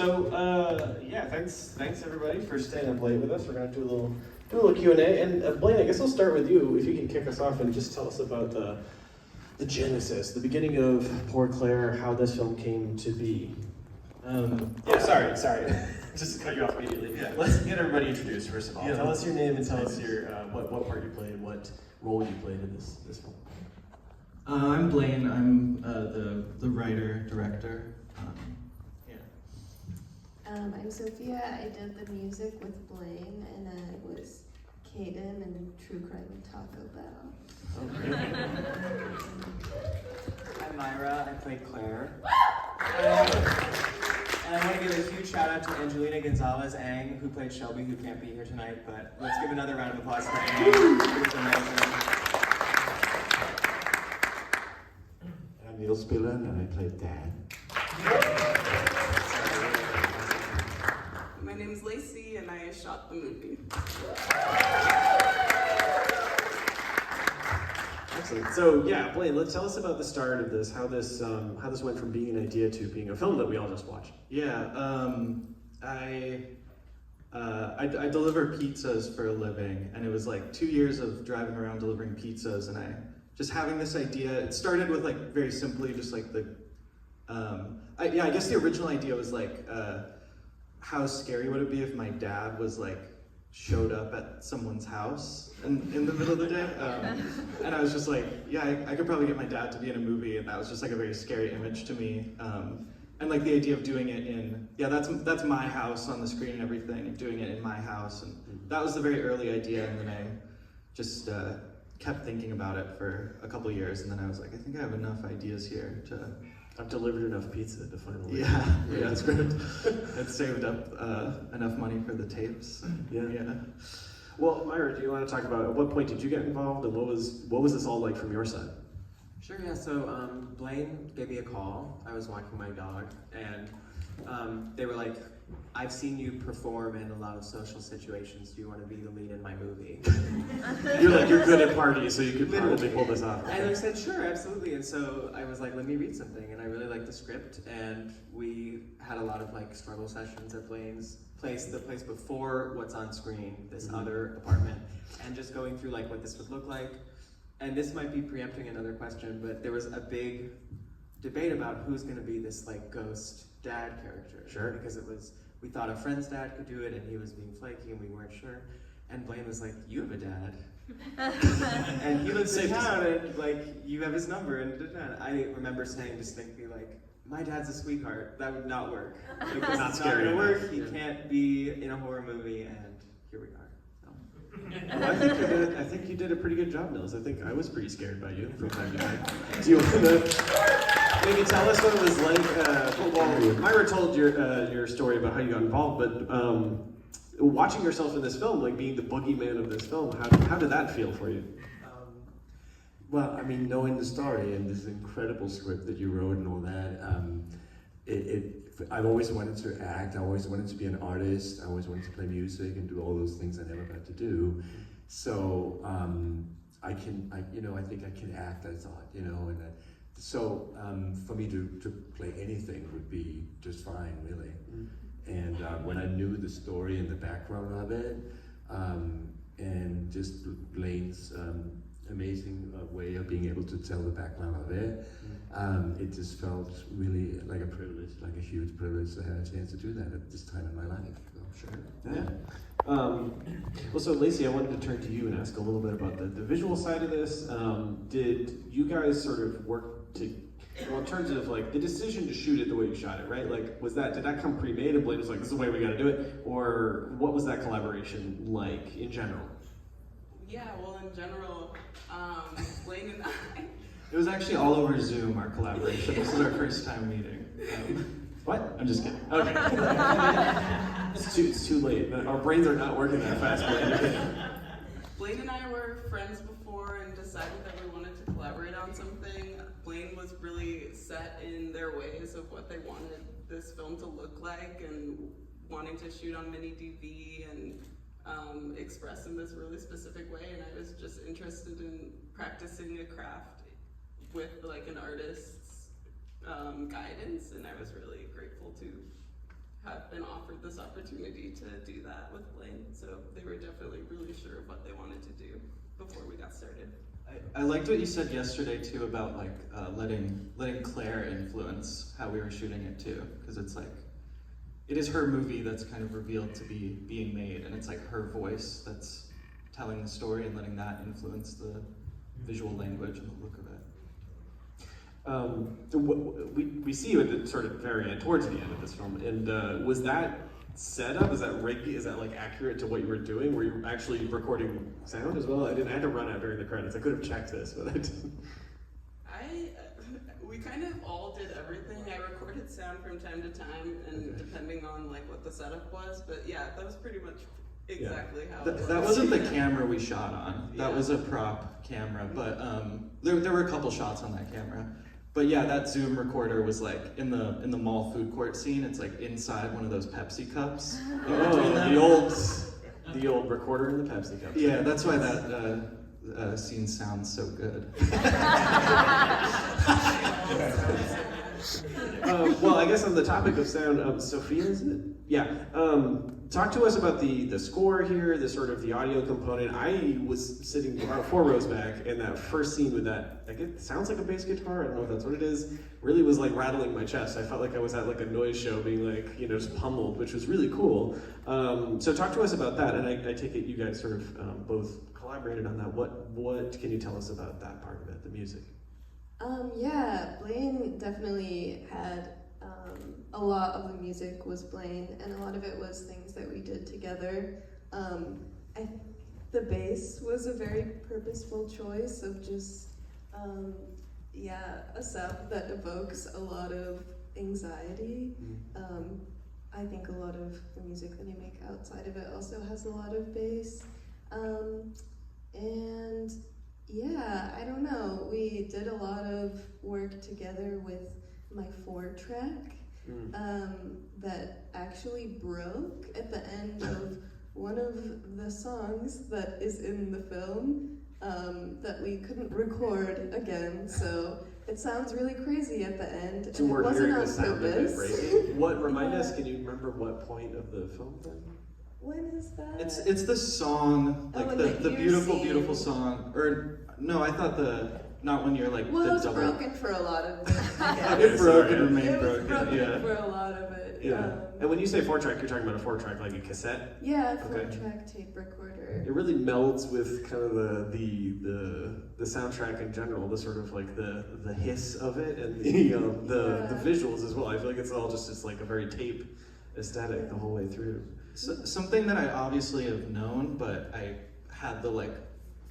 Yeah, thanks everybody for staying up late with us. We're gonna do a little Q&A, and Blaine, I guess I'll start with you. If you can kick us off and just tell us about the genesis, the beginning of Poor Clare, how this film came to be. Sorry, just to cut you off immediately. Yeah. Let's get everybody introduced first of all. Yeah. Tell us your name and tell us your what part you played, what role you played in this film. I'm Blaine. I'm the writer director. I'm Sophia. I did the music with Blaine, and I was Kaden in True Crime and Taco Bell. I'm Myra. I played Claire. And I want to give a huge shout out to Angelina Gonzalez Ang, who played Shelby, who can't be here tonight. But let's give another round of applause for Ang. It was amazing. I'm Neil Spillan, and I played Dad. My name's Lacey, and I shot the movie. Excellent. So yeah, Blaine, let's tell us about the start of this. How this went from being an idea to being a film that we all just watched. Yeah, I deliver pizzas for a living, and it was like 2 years of driving around delivering pizzas, and I just having this idea. It started with like very simply just like I guess the original idea was like how scary would it be if my dad was like showed up at someone's house in the middle of the day, and I was just like, yeah, I could probably get my dad to be in a movie, and that was just like a very scary image to me, and like the idea of doing it in, that's my house on the screen and everything, and doing it in my house, and that was the very early idea, and then I just kept thinking about it for a couple years, and then I was like, I think I have enough ideas here to. I've delivered enough pizza to finally. Yeah, that's great. I'd saved up enough money for the tapes. Yeah. Well, Myra, do you want to talk about at what point did you get involved, and what was this all like from your side? Sure, yeah. So Blaine gave me a call. I was walking my dog, and they were like, I've seen you perform in a lot of social situations. Do you want to be the lead in my movie? You're good at parties, so you could probably pull this off. And I said, sure, absolutely. And so I was like, let me read something. And I really liked the script. And we had a lot of like struggle sessions at Blaine's place, the place before what's on screen, this other apartment, and just going through like what this would look like. And this might be preempting another question, but there was a big debate about who's going to be this like ghost dad character. Sure. Because we thought a friend's dad could do it, and he was being flaky, and we weren't sure. And Blaine was like, you have a dad. And he lives in town, and like, you have his number, and I remember saying distinctly, like, my dad's a sweetheart. That would not work. Like, this Not is scary not gonna enough. work. He can't be in a horror movie, and here we are. Well, I think you did a pretty good job, Nils. I think I was pretty scared by you from time to time. Do you want to maybe tell us what it was like? Well, Myra told your story about how you got involved, but watching yourself in this film, like being the boogeyman of this film, how did that feel for you? Well, I mean, knowing the story and this incredible script that you wrote and all that, I've always wanted to act. I always wanted to be an artist. I always wanted to play music and do all those things I never got to do. So I think I can act. I thought, and so for me to play anything would be just fine, really. And when I knew the story and the background of it, and just Blaine's amazing way of being able to tell the background of it, it just felt really like a privilege, like a huge privilege to have a chance to do that at this time in my life. So, sure. Yeah. Well, so Lacey, I wanted to turn to you and ask a little bit about the visual side of this. Did you guys sort of work in terms of like the decision to shoot it the way you shot it, right? Like, did that come pre-made and Blaine was like, this is the way we got to do it? Or what was that collaboration like in general? Yeah, well, in general, Blaine and I. It was actually all over Zoom, our collaboration. This is our first time meeting. What? I'm just kidding. Okay. It's too late. Our brains are not working that fast, Blaine. Blaine and I were friends before and decided that we wanted to collaborate on something. Blaine was really set in their ways of what they wanted this film to look like and wanting to shoot on mini DV and express in this really specific way, and I was just interested in practicing a craft with like an artist's guidance, and I was really grateful to have been offered this opportunity to do that with Blaine. So they were definitely really sure of what they wanted to do before we got started. I liked what you said yesterday too about like letting Clare influence how we were shooting it too, because it's like it is her movie that's kind of revealed to be being made, and it's like her voice that's telling the story and letting that influence the visual language and the look of it. We see you at the sort of very end, towards the end of this film, and was that set up? Is that rigged? Is that like accurate to what you were doing? Were you actually recording sound as well? I had to run out during the credits. I could have checked this, but I didn't. We kind of all did everything. I recorded sound from time to time, and depending on like what the setup was. But yeah, that was pretty much exactly how it was. That wasn't the camera we shot on. That Yeah. was a prop camera, but there were a couple shots on that camera. But yeah, that Zoom recorder was like in the mall food court scene. It's like inside one of those Pepsi cups. The old recorder in the Pepsi cup. Yeah, that's why that scene sounds so good. Well, I guess on the topic of sound, Sophia, is it? Yeah. Talk to us about the score here, the sort of the audio component. I was sitting about 4 rows back, and that first scene with that, like it sounds like a bass guitar. I don't know if that's what it is. Really was like rattling my chest. I felt like I was at like a noise show, being like just pummeled, which was really cool. So talk to us about that, and I take it you guys sort of both collaborated on that. What can you tell us about that part of it, the music? Yeah, Blaine definitely had a lot of the music was Blaine, and a lot of it was things that we did together. The bass was a very purposeful choice of just, a sound that evokes a lot of anxiety. I think a lot of the music that I make outside of it also has a lot of bass. And yeah, I don't know, we did a lot of work together with my 4-track that actually broke at the end of one of the songs that is in the film that we couldn't record again, so it sounds really crazy at the end, and it We're wasn't hearing on the sound of it purpose. breaking. What, remind us, can you remember what point of the film then? When is that? It's the song, like in the the ear beautiful, scene. beautiful song. Or no, I thought not when you're like Well, it the was double. broken for a lot of it. Yeah. It broke sorry. and remained It was broken. broken Yeah. for a lot of it. Yeah. And when you say 4-track, you're talking about a 4-track like a cassette. Yeah, Okay. 4-track tape recorder. It really melds with kind of the soundtrack in general, the sort of like the hiss of it and the visuals as well. I feel like it's all just like a very tape aesthetic the whole way through. So, something that I obviously have known, but I had the like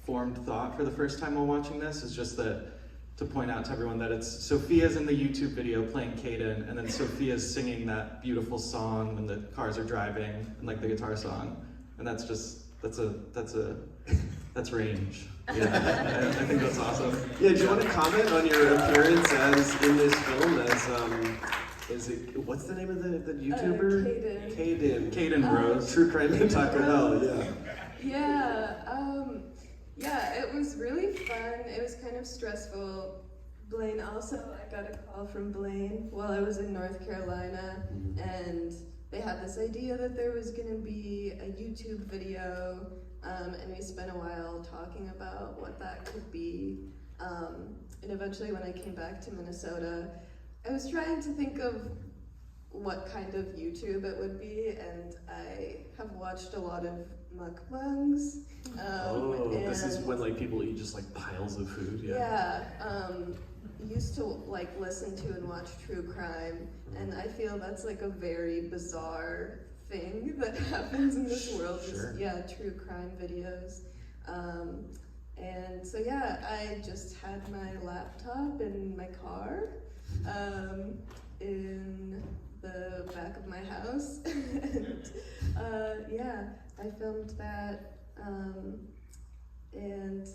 formed thought for the first time while watching this is just that to point out to everyone that it's Sophia's in the YouTube video playing Caden, and then Sophia's singing that beautiful song when the cars are driving, and like the guitar song, and that's range. Yeah, I think that's awesome. Yeah, do you want to comment on your appearance as in this film as what's the name of the YouTuber? Caden Rose. True Crime and Taco Hell, yeah. Yeah, it was really fun. It was kind of stressful. Blaine also, I got a call from Blaine while I was in North Carolina, and they had this idea that there was gonna be a YouTube video, and we spent a while talking about what that could be. And eventually when I came back to Minnesota, I was trying to think of what kind of YouTube it would be, and I have watched a lot of mukbangs. This is when like people eat just like piles of food. Used to like listen to and watch true crime, and I feel that's like a very bizarre thing that happens in this world. Sure. True crime videos. And so I just had my laptop in my car, in the back of my house, and I filmed that, and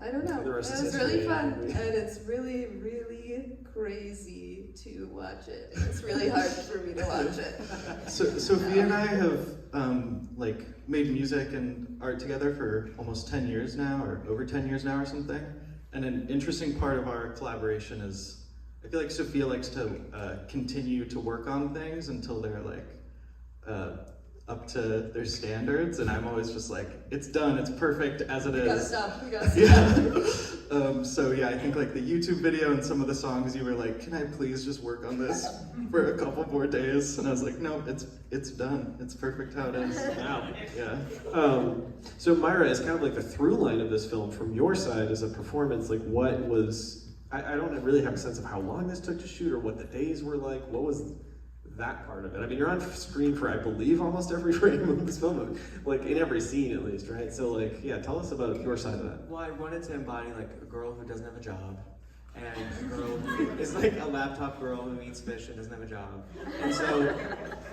I don't know, The it rest is was history. really fun, and it's really, really crazy to watch it, and it's really hard for me to watch it. So Sophia and I have like made music and art together for almost 10 years now, or over 10 years now or something. And an interesting part of our collaboration is I feel like Sophia likes to continue to work on things until they're like up to their standards, and I'm always just like, it's done, it's perfect as it We gotta is. stop. We gotta stop. Yeah. So yeah, I think like the YouTube video and some of the songs, you were like, can I please just work on this for a couple more days? And I was like, no, it's done. It's perfect how it is. Wow. Yeah. So Myra, is kind of like the through line of this film from your side as a performance. Like, what was? I don't really have a sense of how long this took to shoot or what the days were like. What was that part of it? I mean, you're on screen for, I believe, almost every frame of this film, like in every scene at least, right? So like, yeah, tell us about your side of that. Well, I wanted to embody like a girl who doesn't have a job, and a girl who is like a laptop girl who eats fish and doesn't have a job. And so,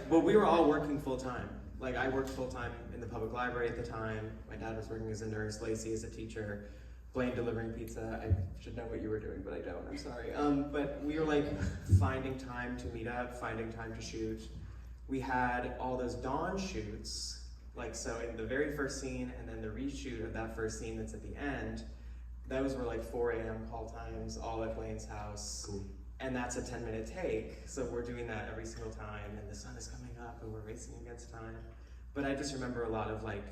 but we were all working full time. Like I worked full time in the public library at the time. My dad was working as a nurse, Lacey as a teacher, Blaine delivering pizza. I should know what you were doing, but I don't, I'm sorry. But we were like finding time to meet up, finding time to shoot. We had all those dawn shoots, like so in the very first scene and then the reshoot of that first scene that's at the end, those were like 4 a.m. call times, all at Blaine's house. Cool. And that's a 10-minute take, so we're doing that every single time, and the sun is coming up and we're racing against time. But I just remember a lot of like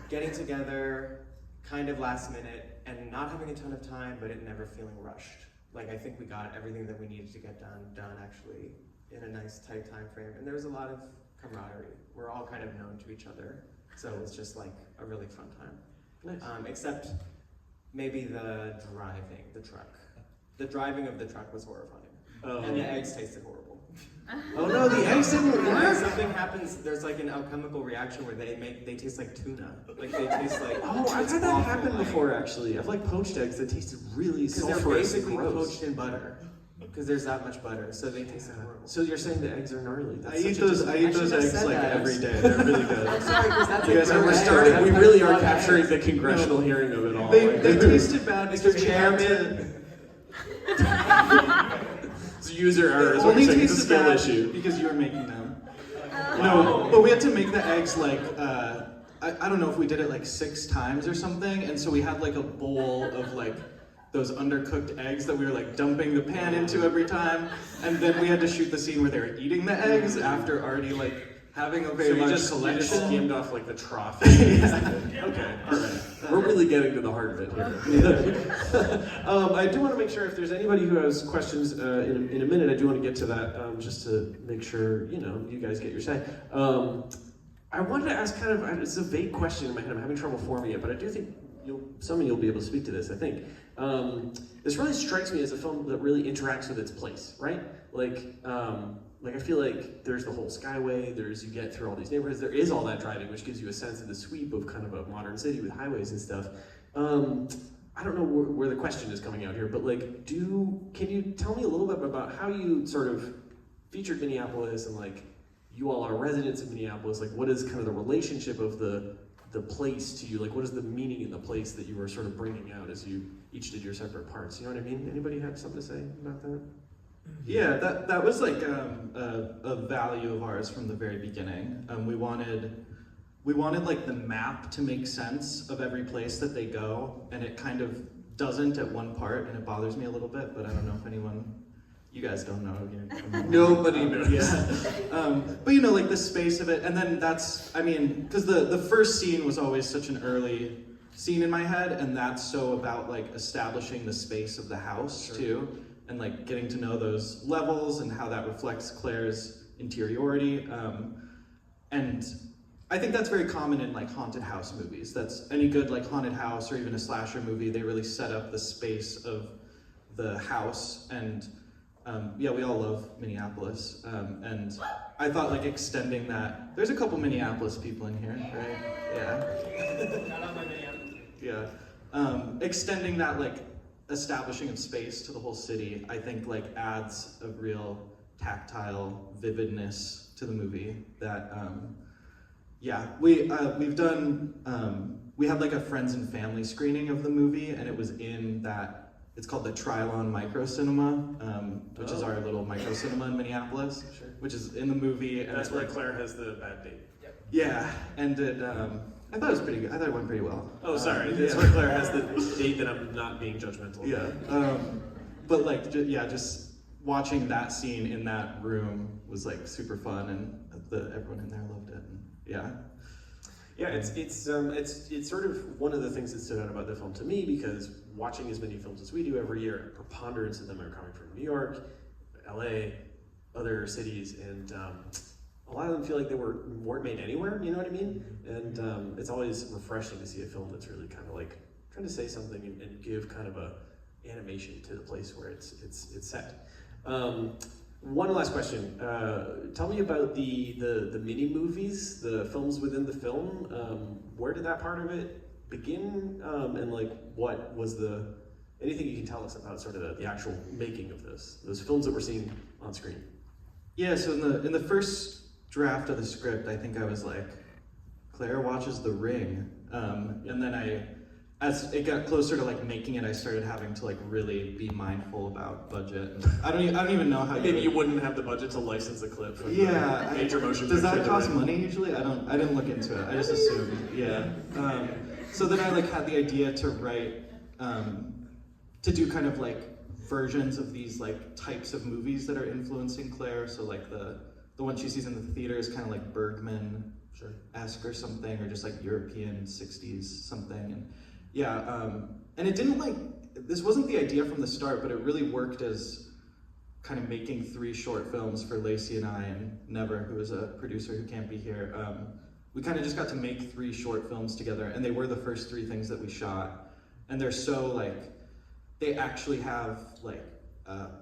getting together, kind of last minute, and not having a ton of time, but it never feeling rushed. Like I think we got everything that we needed to get done actually in a nice tight time frame. And there was a lot of camaraderie. We're all kind of known to each other, so it was just like a really fun time. Nice. Except maybe the truck. The driving of the truck was horrifying. And the eggs tasted horrible. Oh no, the eggs didn't And then work. something happens, there's like an alchemical reaction where they taste like tuna. Like they taste like, Oh, I've it's had that awful. happen before actually. I've like poached eggs that tasted really Because they're sulfurous and basically gross. poached in butter. Because there's that much butter, so they taste horrible. So you're saying the eggs are gnarly? I That's eat such a those. I eat I those should've eggs said like that. every day. They're really good. I'm sorry, because that's You guys like ever red started- egg. We That's really not are egg. capturing the congressional hearing of it all. They Like, tasted bad Mr. because we had Chairman. it's user to. error. They Is what only you're saying. It's a tasted skill bad issue. because you were making them. No, but we had to make the eggs like I don't know if we did it like 6 times or something, and so we had like a bowl of like those undercooked eggs that we were like dumping the pan into every time, and then we had to shoot the scene where they were eating the eggs after already like having a So very you large just collection. skimmed off like the trough. Okay, all right. We're really getting to the heart of it here. I do want to make sure if there's anybody who has questions in a minute, I do want to get to that just to make sure, you guys get your say. I wanted to ask kind of, it's a vague question in my head, I'm having trouble forming it, but I do think some of you will be able to speak to this, I think. This really strikes me as a film that really interacts with its place, right? Like I feel like there's the whole Skyway, you get through all these neighborhoods, there is all that driving, which gives you a sense of the sweep of kind of a modern city with highways and stuff. I don't know where the question is coming out here, but like, can you tell me a little bit about how you sort of featured Minneapolis and like, you all are residents of Minneapolis, like what is kind of the relationship of the place to you? Like what is the meaning in the place that you were sort of bringing out as you each did your separate parts? You know what I mean? Anybody have something to say about that? Yeah, that was like a value of ours from the very beginning. We wanted like the map to make sense of every place that they go, and it kind of doesn't at one part, and it bothers me a little bit, but I don't know if you guys don't know. Nobody knows. Yeah. But like the space of it, and then because the first scene was always such an early scene in my head, and that's so about like establishing the space of the house too. And like getting to know those levels and how that reflects Claire's interiority. And I think that's very common in like haunted house movies. That's any good like haunted house or even a slasher movie, they really set up the space of the house. And we all love Minneapolis. And I thought like extending that, there's a couple Minneapolis people in here, right? Yeah. Shout out my Minneapolis. Yeah. Extending that like establishing of space to the whole city, I think like adds a real tactile vividness to the movie that we've done we had like a friends and family screening of the movie, and it was in that, it's called the Trilon Micro Cinema, which is our little micro cinema in Minneapolis, which is in the movie, and That's it's where like, Claire has the bad date. yeah, and it I thought it was pretty good. I thought it went pretty well. Oh, sorry. That's Yeah. where Claire has the date that I'm not being judgmental. Yeah. but like, just watching that scene in that room was like super fun, and everyone in there loved it. And yeah. Yeah, it's sort of one of the things that stood out about the film to me, because watching as many films as we do every year, a preponderance of them are coming from New York, LA, other cities, and a lot of them feel like they weren't made anywhere, you know what I mean? And it's always refreshing to see a film that's really kind of like trying to say something and give kind of a animation to the place where it's set. One last question. Tell me about the mini movies, the films within the film. Where did that part of it begin? And like, what was anything you can tell us about sort of the actual making of those films that we're seeing on screen? Yeah, so in the first draft of the script, I think I was like, Claire watches The Ring. And then as it got closer to like making it, I started having to like really be mindful about budget. I don't even know how. Maybe you wouldn't have the budget to license a clip from yeah, the major motion does picture. that cost money usually? I didn't look into it. I just assumed. Yeah. So then I like had the idea to write, to do kind of like versions of these like types of movies that are influencing Claire. So like the one she sees in the theater is kind of like Bergman-esque or something, or just like European 60s something. And yeah, and it didn't like, this wasn't the idea from the start, but it really worked as kind of making 3 short films for Lacey and I, and Never, who is a producer who can't be here. We kind of just got to make 3 short films together, and they were the first 3 things that we shot. And they're so like, they actually have like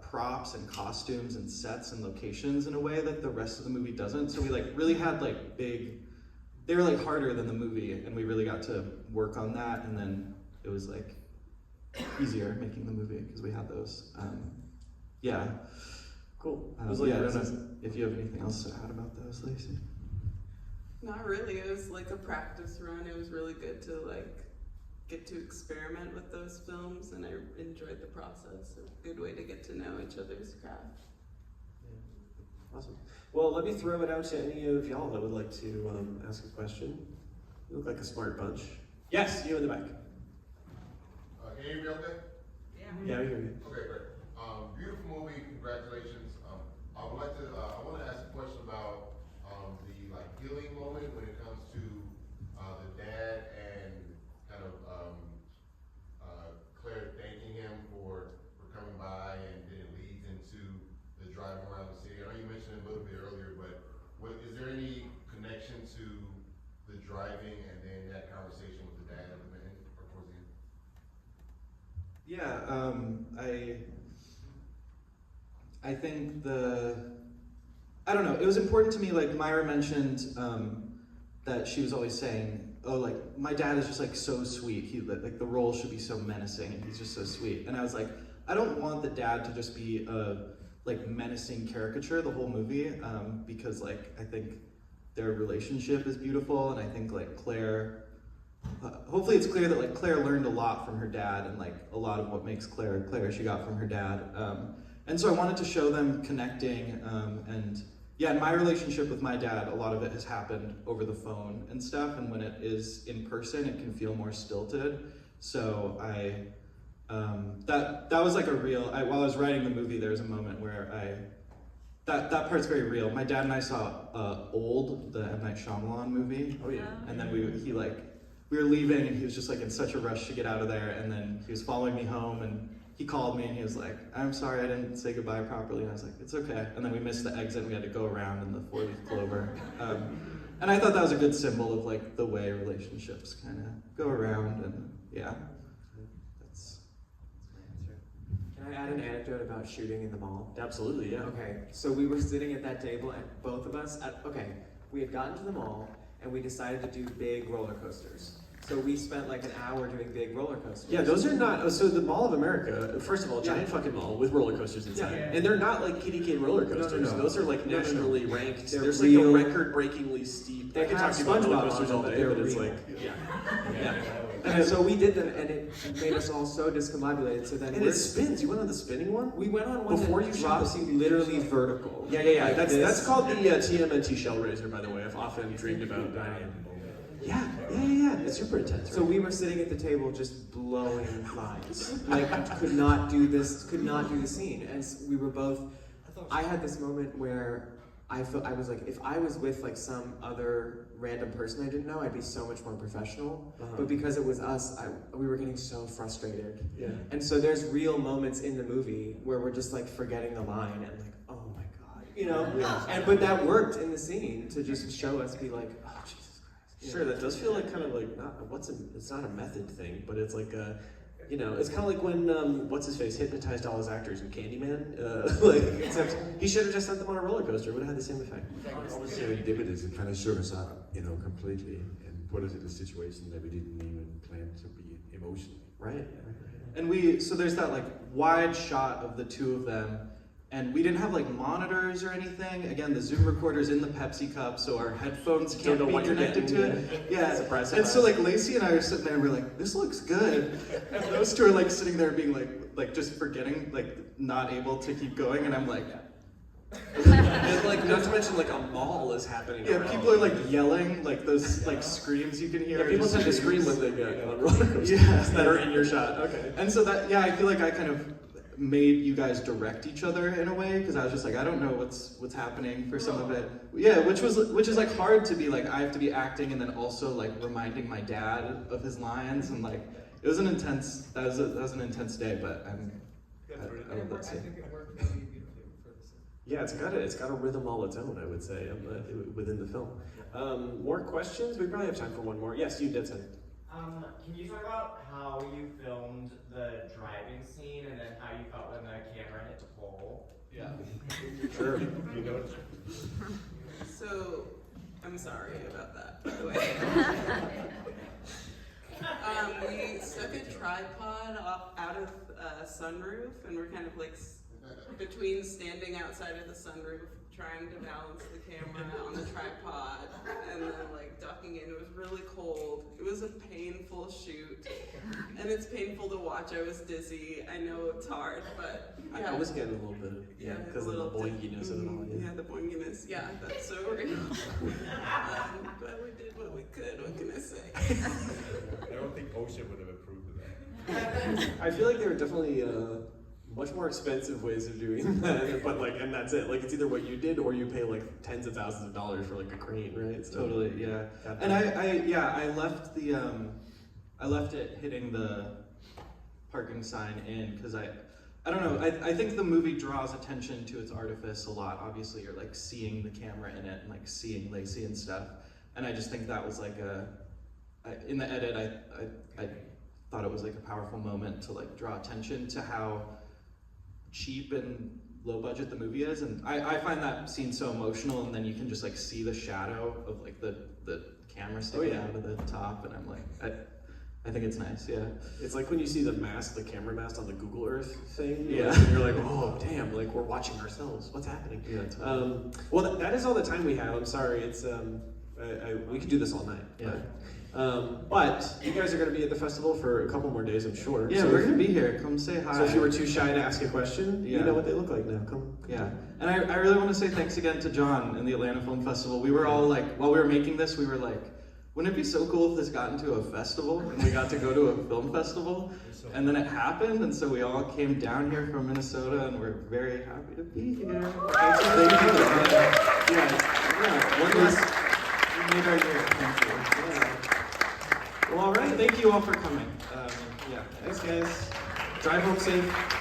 props and costumes and sets and locations in a way that the rest of the movie doesn't. So we like really had like they were like harder than the movie, and we really got to work on that, and then it was like easier making the movie because we had those. Yeah. Cool. I don't know if you have anything else to add about those, Lacey. Not really. It was like a practice run. It was really good to like get to experiment with those films, and I enjoyed the process. A good way to get to know each other's craft. Yeah. Awesome. Well, let me throw it out to any of y'all that would like to ask a question. You look like a smart bunch. Yes, you in the back. Can you hear me okay? Yeah, we hear you. Okay, great. Beautiful movie, congratulations. I want to ask a question about the like healing moment when it comes to the dad and kind of Claire thanking him for coming by, and then it leads into the driving around the city. I know you mentioned it a little bit earlier, but is there any connection to the driving and then that conversation with the dad at the end or towards the end? Yeah, I think I don't know, it was important to me, like Myra mentioned that she was always saying, oh, like, my dad is just like so sweet, like the role should be so menacing, and he's just so sweet. And I was like, I don't want the dad to just be a like menacing caricature the whole movie, because like, I think their relationship is beautiful, and I think like Claire, hopefully it's clear that like Claire learned a lot from her dad, and like a lot of what makes Claire Claire she got from her dad. And so I wanted to show them connecting, and yeah, in my relationship with my dad, a lot of it has happened over the phone and stuff, and when it is in person, it can feel more stilted. So that was like a real, while I was writing the movie, there was a moment where that part's very real. My dad and I saw Old, the M. Night Shyamalan movie. Oh yeah. And then we were leaving, and he was just like in such a rush to get out of there, and then he was following me home, and he called me and he was like, I'm sorry I didn't say goodbye properly. And I was like, it's okay. And then we missed the exit, and we had to go around in the 4-leaf clover. And I thought that was a good symbol of like the way relationships kind of go around, and yeah. That's my answer. Can I add an anecdote about shooting in the mall? Absolutely, yeah. Okay, so we were sitting at that table, and both of us, we had gotten to the mall, and we decided to do big roller coasters. So we spent like an hour doing big roller coasters. Yeah, those are not, so the Mall of America, first of all, giant fucking mall with roller coasters inside. Yeah. And they're not like kitty kid roller coasters. No. Those are like nationally ranked. They're There's real. like a record-breakingly steep. They I could have talk to you about roller SpongeBob coasters on all them, day, but but they're it's real. like, yeah. And so we did them, and it made us all so discombobulated. So then And it spins. You went on the spinning one? we went on one Before that you drops shot you literally vertical. Yeah. Like That's this. called the TMNT Shell Raiser, by the way. I've often dreamed about that. Yeah. It's super intense. So we were sitting at the table just blowing lines. Like, could not do the scene. And we were both, I had this moment where I was like, if I was with like some other random person I didn't know, I'd be so much more professional. But because it was us, we were getting so frustrated. Yeah. And so there's real moments in the movie where we're just like forgetting the line and like, oh my God, you know? Yeah. But that worked in the scene to just show us, be like, oh Jesus Christ. Sure, that does feel like kind of like it's not a method thing, but it's like a, you know, it's kind of like when what's his face hypnotized all his actors in Candyman. Like, except he should have just sent them on a roller coaster. It would have had the same effect. All the serendipitous, it kind of shook us up, you know, completely, and put us in a situation that we didn't even plan to be emotionally. Right. And so there's that like wide shot of the two of them, and we didn't have like monitors or anything. Again, the Zoom recorder's in the Pepsi cup, so our headphones can't know be what you're connected to getting, it. Yeah. Surprise, And so surprise. like Lacey and I are sitting there and we're like, this looks good. And those two are like sitting there being like just forgetting, like not able to keep going, and I'm like, And like, not to mention, like a mall is happening. yeah, around. people are like yelling, like those like screams you can hear. Yeah, people just tend to scream screams. when they get on roller coasters Yeah. that are in your shot. Okay. And so that, yeah, I feel like I kind of made you guys direct each other in a way, because I was just like, I don't know what's happening for some of it. Yeah, which is like hard to be like, I have to be acting and then also like reminding my dad of his lines, and like it was an intense that was an intense day, but I love that scene. Yeah, it's got a rhythm all its own, I would say, within the film. More questions? We probably have time for one more. Yes, you did say. Can you talk about how you filmed the driving scene and then how you felt when the camera hit the pole? Yeah. Sure. You know, So, I'm sorry about that, by the way. We stuck a tripod out of a sunroof, and we're kind of like between standing outside of the sunroof, trying to balance the camera on the tripod, and then like ducking in. It was really cold. It was a painful shoot, and it's painful to watch. I was dizzy. I know it's hard, but yeah. I was getting a little bit of, because of the boinginess of it all. Yeah, the boinginess. Yeah, that's so real. But we did what we could. What can I say? I don't think OSHA would have approved of that. I feel like there are definitely much more expensive ways of doing that, but like, and that's it. Like, it's either what you did or you pay like tens of thousands of dollars for like a crane, right? So, Totally, yeah. And I left I left it hitting the parking sign in because I don't know. I think the movie draws attention to its artifice a lot. Obviously, you're like seeing the camera in it and like seeing Lacey and stuff. And I just think that was like in the edit, I thought it was like a powerful moment to like draw attention to how cheap and low budget the movie is, and I find that scene so emotional, and then you can just like see the shadow of like the camera sticking out of the top, and I'm like, I think it's nice, yeah. It's like when you see the camera mast on the Google Earth thing. Yeah. And you're like, oh damn, like we're watching ourselves. What's happening? Yeah, totally. Well, that is all the time we have. I'm sorry. It's we could do this all night. Yeah. But you guys are going to be at the festival for a couple more days, I'm sure. Yeah, So we're if- gonna be here. Come say hi. So if you were too shy to ask a question, you Yeah. know what they look like now. Come. Yeah, and I really want to say thanks again to John and the Atlanta Film Festival. We were all like, while we were making this, we were like, wouldn't it be so cool if this got into a festival and we got to go to a film festival? And then it happened, and so we all came down here from Minnesota, and we're very happy to be here. Thank you. Yeah, one less, we made our year. Thank you. Yeah. Well, all right. Thank you all for coming. Yeah. Thanks, guys. Drive home safe.